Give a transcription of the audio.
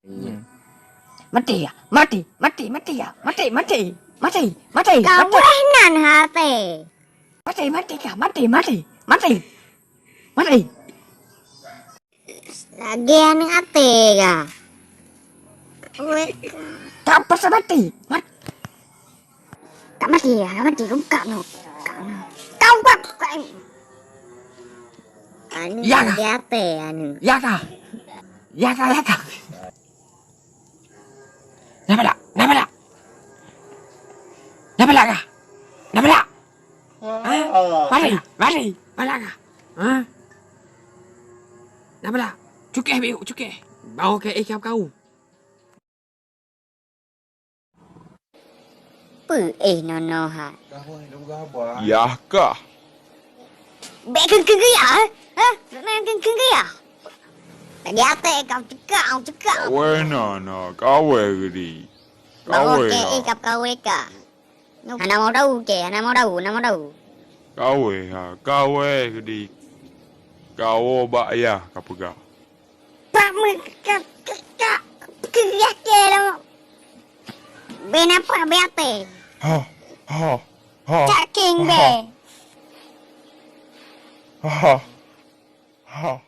Mati ya, mati ya, mati. Kau enan hati. Mati. Lagian hati ka. Tak apa mati. Tak mati ya, mati cũng cạo nộp. Kau bak. Anu Ya ka? hati anu. Ya ka. Nampak ka? Mari ka? Ha? Nampak? Cukai. Bawa ke ikan kau. Bự no ha. Yah kah? Bẹ cưng cái hả? Hả? Đang cưng cái à? Lagi hati kau cekak. No, kau gedi. Bawa Kau ke ha. ikan kau ka. Ana mau đâu kìa, ana mau đâu. Kau ha, kau gedi. Kau ya kapega. Pak kek đâu. Bên apa bete? Ha. Cak king be. Ha.